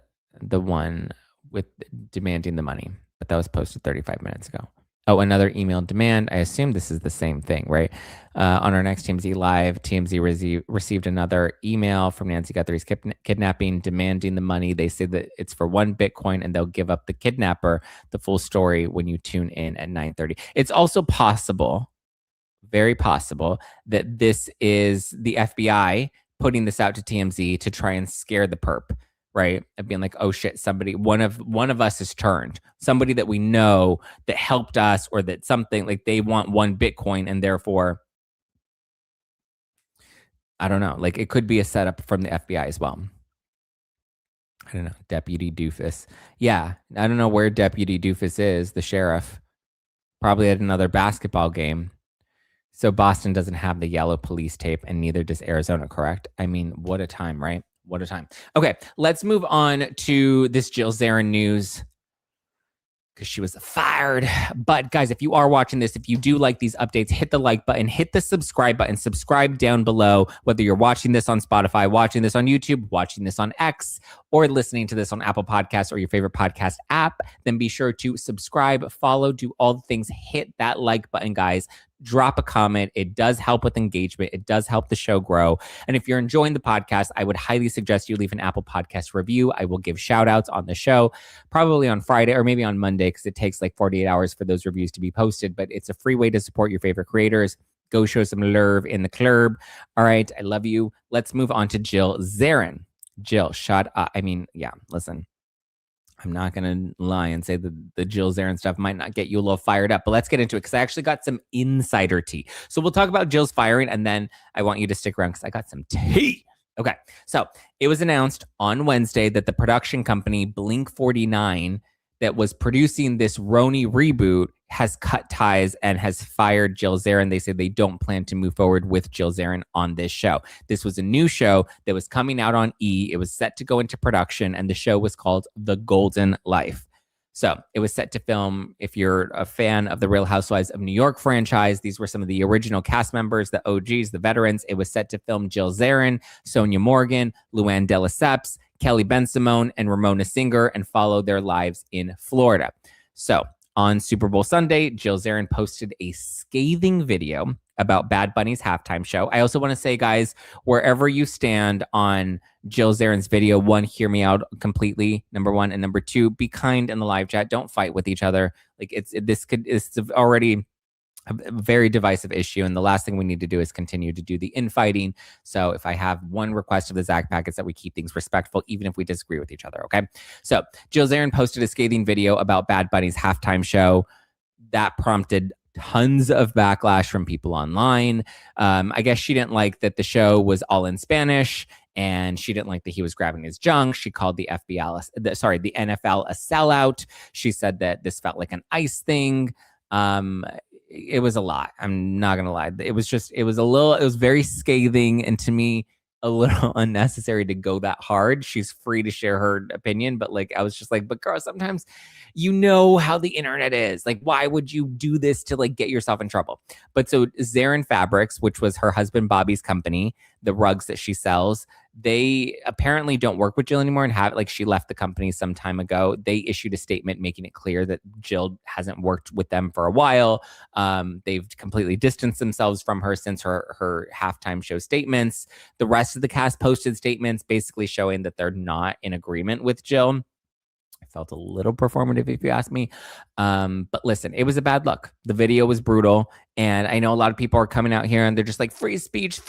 one with demanding the money. But that was posted 35 minutes ago. Oh, another email demand. I assume this is the same thing, right? On our next TMZ Live, TMZ received another email from Nancy Guthrie's kidnapping, demanding the money. They say that it's for 1 Bitcoin, and they'll give up the kidnapper. The full story when you tune in at 9:30. It's also possible, very possible, that this is the FBI putting this out to TMZ to try and scare the perp, right? Of being like, oh shit, one of us is turned. Somebody that we know that helped us, or that something, like they want 1 Bitcoin, and therefore, I don't know, like it could be a setup from the FBI as well. I don't know. Deputy Doofus. Yeah, I don't know where Deputy Doofus is, the sheriff. Probably at another basketball game. So Boston doesn't have the yellow police tape, and neither does Arizona, correct? I mean, what a time, right? What a time. Okay, let's move on to this Jill Zarin news. because she was fired. But guys, if you are watching this, if you do like these updates, hit the like button, hit the subscribe button, subscribe down below, whether you're watching this on Spotify, watching this on YouTube, watching this on X, or listening to this on Apple Podcasts or your favorite podcast app, then be sure to subscribe, follow, do all the things, hit that like button, guys. Drop a comment. It does help with engagement. It does help the show grow. And if you're enjoying the podcast, I would highly suggest you leave an Apple Podcast review. I will give shout outs on the show, probably on Friday or maybe on Monday, because it takes like 48 hours for those reviews to be posted. But it's a free way to support your favorite creators. Go show some love in the club. All right. I love you. Let's move on to Jill Zarin. Jill, shut up. I mean, yeah, listen. I'm not going to lie and say the Jill Zarin stuff might not get you a little fired up, but let's get into it because I actually got some insider tea. So we'll talk about Jill's firing, and then I want you to stick around because I got some tea. Okay, so it was announced on Wednesday that the production company Blink 49 that was producing this Roni reboot has cut ties and has fired Jill Zarin. They said they don't plan to move forward with Jill Zarin on this show. This was a new show that was coming out on E! It was set to go into production, and the show was called The Golden Life. So it was set to film, if you're a fan of the Real Housewives of New York franchise, these were some of the original cast members, the OGs, the veterans. It was set to film Jill Zarin, Sonia Morgan, Luann de Lesseps, Kelly Ben-Simone, and Ramona Singer, and follow their lives in Florida. So on Super Bowl Sunday, Jill Zarin posted a scathing video about Bad Bunny's halftime show. I also want to say, guys, wherever you stand on Jill Zarin's video, one, hear me out completely, number one, and number two, be kind in the live chat. Don't fight with each other. Like it's already a very divisive issue, and the last thing we need to do is continue to do the infighting. So if I have one request of the Zack pack, it's that we keep things respectful, even if we disagree with each other, okay? So Jill Zarin posted a scathing video about Bad Bunny's halftime show that prompted tons of backlash from people online. I guess she didn't like that the show was all in Spanish, and she didn't like that he was grabbing his junk. She called the NFL a sellout. She said that this felt like an ICE thing. It was a lot. I'm not going to lie. It was very scathing, and to me, a little unnecessary to go that hard. She's free to share her opinion, but like, I was just like, but girl, sometimes you know how the internet is. Like, why would you do this to like get yourself in trouble? But so Zarin Fabrics, which was her husband Bobby's company, the rugs that she sells, they apparently don't work with Jill anymore and she left the company some time ago. They issued a statement making it clear that Jill hasn't worked with them for a while. They've completely distanced themselves from her since her halftime show statements. The rest of the cast posted statements basically showing that they're not in agreement with Jill. I felt a little performative, if you ask me. But listen, it was a bad look. The video was brutal. And I know a lot of people are coming out here and they're just like, free speech.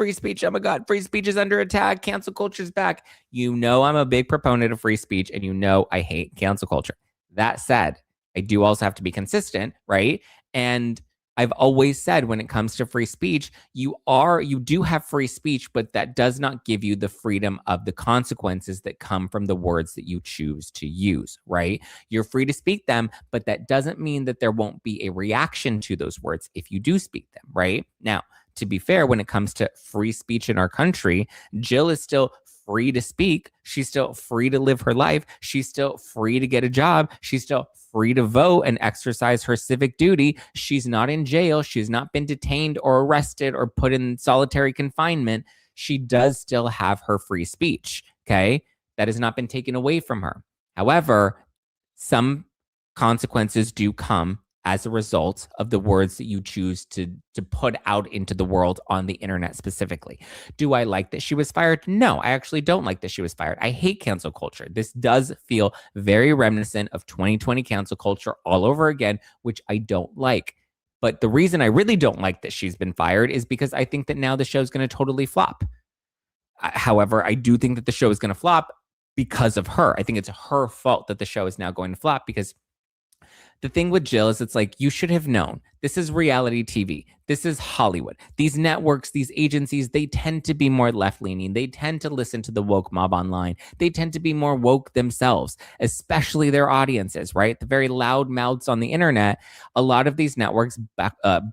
Oh my God, free speech is under attack. Cancel culture's back. You know, I'm a big proponent of free speech, and you know, I hate cancel culture. That said, I do also have to be consistent, right? And I've always said, when it comes to free speech, you do have free speech, but that does not give you the freedom of the consequences that come from the words that you choose to use, right? You're free to speak them, but that doesn't mean that there won't be a reaction to those words if you do speak them, right? Now, to be fair, when it comes to free speech in our country, Jill is still free to speak. She's still free to live her life. She's still free to get a job. She's still free to vote and exercise her civic duty. She's not in jail. She's not been detained or arrested or put in solitary confinement. She does still have her free speech, okay? That has not been taken away from her. However, some consequences do come as a result of the words that you choose to put out into the world on the internet specifically. Do I like that she was fired? No, I actually don't like that she was fired. I hate cancel culture. This does feel very reminiscent of 2020 cancel culture all over again, which I don't like. But the reason I really don't like that she's been fired is because I think that now the show's going to totally flop. However, I do think that the show is going to flop because of her. I think it's her fault that the show is now going to flop, because the thing with Jill is, it's like, you should have known. This is reality TV. This is Hollywood. These networks, these agencies, they tend to be more left-leaning. They tend to listen to the woke mob online. They tend to be more woke themselves, especially their audiences, right? The very loud mouths on the internet, a lot of these networks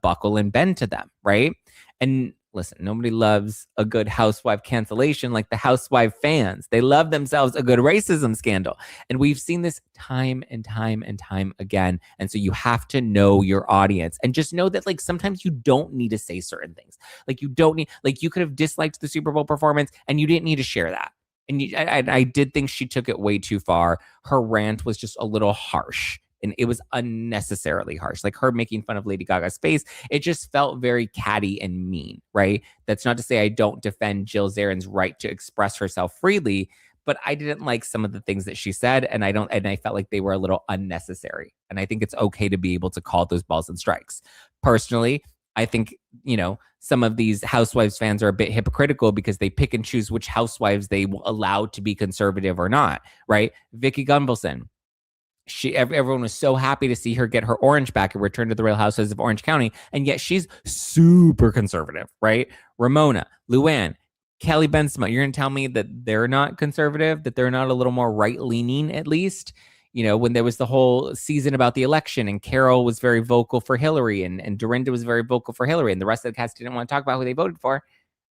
buckle and bend to them, right? And listen, nobody loves a good housewife cancellation like the housewife fans. They love themselves a good racism scandal. And we've seen this time and time and time again. And so you have to know your audience and just know that like sometimes you don't need to say certain things. Like you don't need, like you could have disliked the Super Bowl performance and you didn't need to share that. And I did think she took it way too far. Her rant was just a little harsh. And it was unnecessarily harsh. Like her making fun of Lady Gaga's face, it just felt very catty and mean, right? That's not to say I don't defend Jill Zarin's right to express herself freely, but I didn't like some of the things that she said, and I felt like they were a little unnecessary. And I think it's okay to be able to call those balls and strikes. Personally, I think, some of these housewives fans are a bit hypocritical because they pick and choose which housewives they will allow to be conservative or not, right? Vicky Gunvalson. Everyone was so happy to see her get her orange back and return to the Real Housewives of Orange County, and yet she's super conservative, right? Ramona, Luann, Kelly Benzema, you're going to tell me that they're not conservative, that they're not a little more right-leaning at least? When there was the whole season about the election and Carol was very vocal for Hillary and Dorinda was very vocal for Hillary and the rest of the cast didn't want to talk about who they voted for.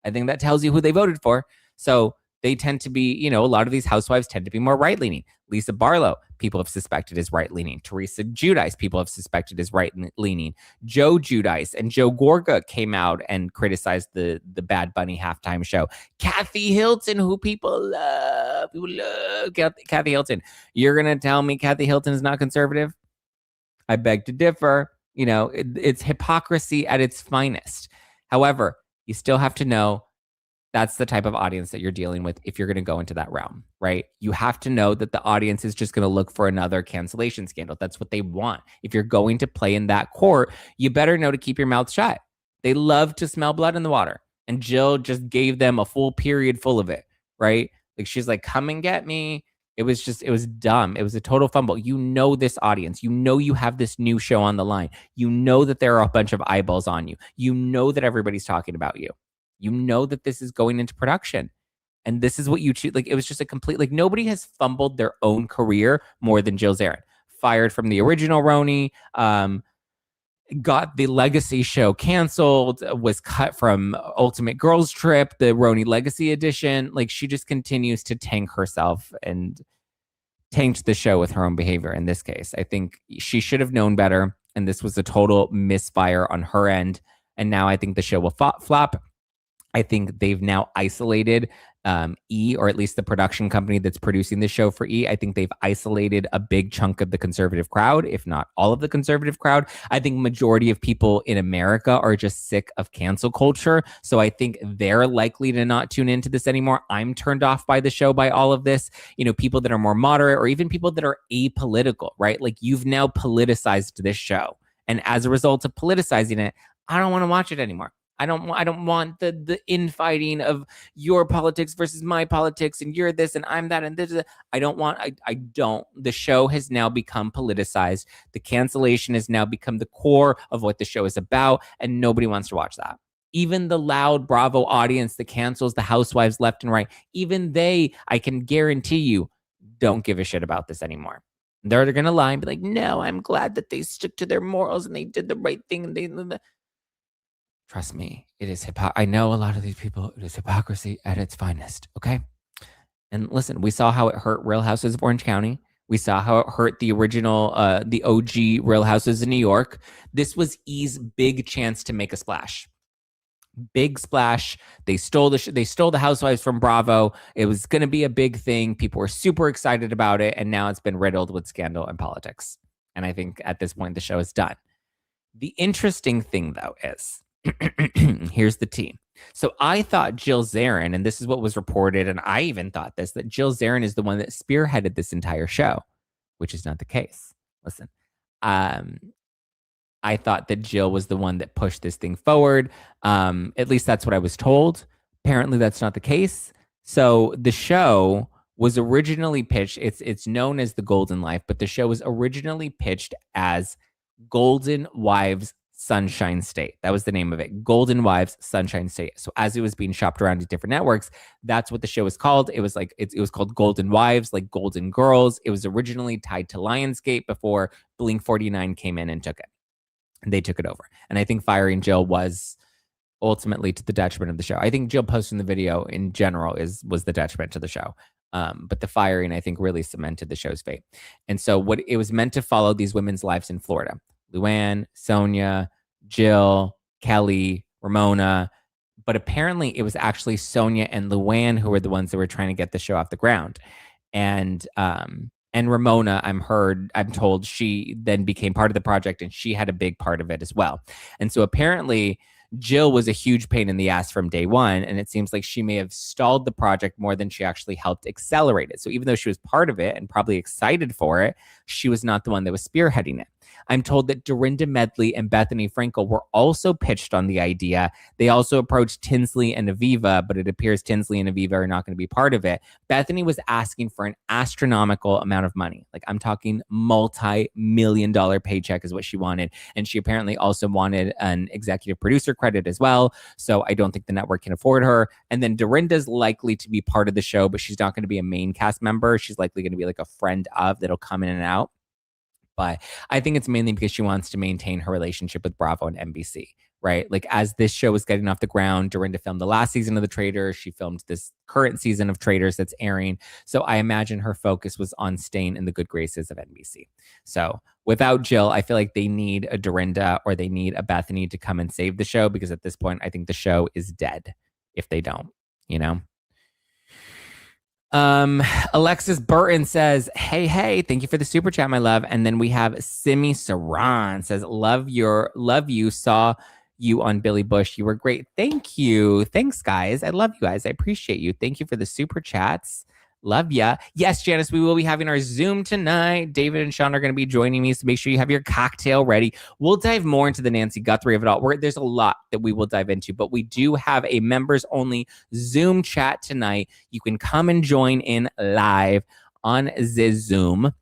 I think that tells you who they voted for. So they tend to be, a lot of these housewives tend to be more right-leaning. Lisa Barlow, people have suspected is right-leaning. Teresa Giudice, people have suspected is right-leaning. Joe Giudice and Joe Gorga came out and criticized the Bad Bunny halftime show. Kathy Hilton, who people love Kathy Hilton. You're going to tell me Kathy Hilton is not conservative? I beg to differ. It's hypocrisy at its finest. However, you still have to know that's the type of audience that you're dealing with if you're going to go into that realm, right? You have to know that the audience is just going to look for another cancellation scandal. That's what they want. If you're going to play in that court, you better know to keep your mouth shut. They love to smell blood in the water. And Jill just gave them a full period full of it, right? Like she's like, come and get me. It was dumb. It was a total fumble. This audience. You have this new show on the line. That there are a bunch of eyeballs on you. That everybody's talking about you. That this is going into production and this is what you choose. Like, it was just a complete, like nobody has fumbled their own career more than Jill Zarin. Fired from the original Roni, got the Legacy show canceled, was cut from Ultimate Girls Trip, the Roni Legacy edition. Like she just continues to tank herself and tanked the show with her own behavior. In this case, I think she should have known better. And this was a total misfire on her end. And now I think the show will flop. I think they've now isolated E, or at least the production company that's producing the show for E. I think they've isolated a big chunk of the conservative crowd, if not all of the conservative crowd. I think majority of people in America are just sick of cancel culture. So I think they're likely to not tune into this anymore. I'm turned off by the show by all of this. People that are more moderate or even people that are apolitical, right? Like you've now politicized this show. And as a result of politicizing it, I don't want to watch it anymore. I don't want the infighting of your politics versus my politics and you're this and I'm that and this. I don't. The show has now become politicized. The cancellation has now become the core of what the show is about, and nobody wants to watch that. Even the loud Bravo audience that cancels the housewives left and right, even they, I can guarantee you, don't give a shit about this anymore. They're going to lie and be like, no, I'm glad that they stuck to their morals and they did the right thing. And trust me, it is I know a lot of these people, it is hypocrisy at its finest, okay? And listen, we saw how it hurt Real Houses of Orange County. We saw how it hurt the original, the OG Real Houses in New York. This was E's big chance to make a splash. Big splash. They stole the housewives from Bravo. It was going to be a big thing. People were super excited about it, and now it's been riddled with scandal and politics. And I think at this point, the show is done. The interesting thing, though, is here's the tea. So I thought Jill Zarin, and this is what was reported, and I even thought this, that Jill Zarin is the one that spearheaded this entire show, which is not the case. Listen, I thought that Jill was the one that pushed this thing forward. At least that's what I was told. Apparently that's not the case. So the show was originally pitched, it's known as The Golden Life, but the show was originally pitched as Golden Wives Sunshine State. That was the name of it. Golden Wives Sunshine State. So as it was being shopped around to different networks, that's what the show was called. It was like, it was called Golden Wives, like Golden Girls. It was originally tied to Lionsgate before Blink 49 came in and took it. And they took it over. And I think firing Jill was ultimately to the detriment of the show. I think Jill posting the video in general was the detriment to the show. But the firing, I think, really cemented the show's fate. And so what it was meant to follow these women's lives in Florida. Luann, Sonia, Jill, Kelly, Ramona. But apparently it was actually Sonia and Luann who were the ones that were trying to get the show off the ground. And Ramona, I'm told she then became part of the project and she had a big part of it as well. And so apparently Jill was a huge pain in the ass from day one. And it seems like she may have stalled the project more than she actually helped accelerate it. So even though she was part of it and probably excited for it, she was not the one that was spearheading it. I'm told that Dorinda Medley and Bethany Frankel were also pitched on the idea. They also approached Tinsley and Aviva, but it appears Tinsley and Aviva are not going to be part of it. Bethany was asking for an astronomical amount of money. Like, I'm talking multi-million-dollar paycheck is what she wanted. And she apparently also wanted an executive producer credit as well. So I don't think the network can afford her. And then Dorinda's likely to be part of the show, but she's not going to be a main cast member. She's likely going to be like a friend of that'll come in and out. But I think it's mainly because she wants to maintain her relationship with Bravo and NBC, right? Like, as this show was getting off the ground, Dorinda filmed the last season of The Traitors. She filmed this current season of Traitors that's airing. So I imagine her focus was on staying in the good graces of NBC. So without Jill, I feel like they need a Dorinda or they need a Bethany to come and save the show, because at this point, I think the show is dead if they don't, you know? Alexis Burton says, hey, thank you for the super chat, my love. And then we have Simi Saran says, love you, saw you on Billy Bush. You were great. Thank you. Thanks, guys. I love you guys. I appreciate you. Thank you for the super chats. Love ya. Yes, Janice, we will be having our Zoom tonight. David and Sean are going to be joining me, so make sure you have your cocktail ready. We'll dive more into the Nancy Guthrie of it all. There's a lot that we will dive into, but we do have a members-only Zoom chat tonight. You can come and join in live on the Zoom.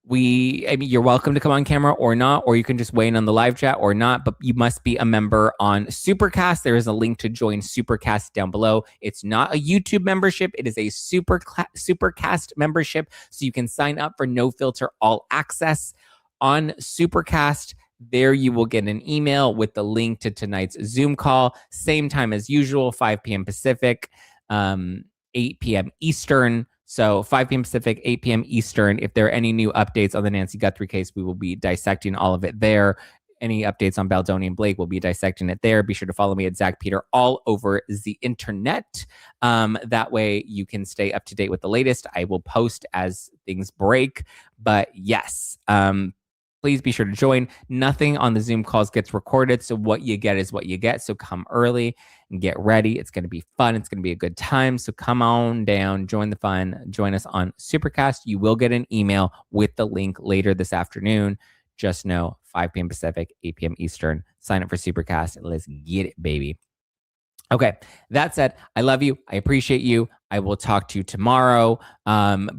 You're welcome to come on camera or not, or you can just weigh in on the live chat or not, but you must be a member on Supercast. There is a link to join Supercast down below. It's not a YouTube membership. It is a Supercast membership. So you can sign up for No Filter All Access on Supercast. There you will get an email with the link to tonight's Zoom call. Same time as usual, 5 p.m. Pacific, 8 p.m. Eastern. So 5 p.m. Pacific, 8 p.m. Eastern. If there are any new updates on the Nancy Guthrie case, we will be dissecting all of it there. Any updates on Baldoni and Blake, we'll be dissecting it there. Be sure to follow me at Zack Peter all over the internet. That way you can stay up to date with the latest. I will post as things break. But yes, please be sure to join. Nothing on the Zoom calls gets recorded, so what you get is what you get. So come early and get ready. It's going to be fun. It's going to be a good time. So come on down, join the fun, join us on Supercast. You will get an email with the link later this afternoon. Just know 5 p.m. Pacific, 8 p.m. Eastern. Sign up for Supercast and let's get it, baby. Okay, that said, I love you. I appreciate you. I will talk to you tomorrow.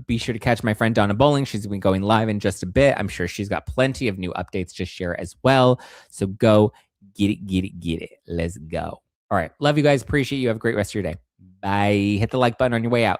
Be sure to catch my friend Donna Bowling. She's been going live in just a bit. I'm sure she's got plenty of new updates to share as well. So go get it. Let's go. All right. Love you guys. Appreciate you. Have a great rest of your day. Bye. Hit the like button on your way out.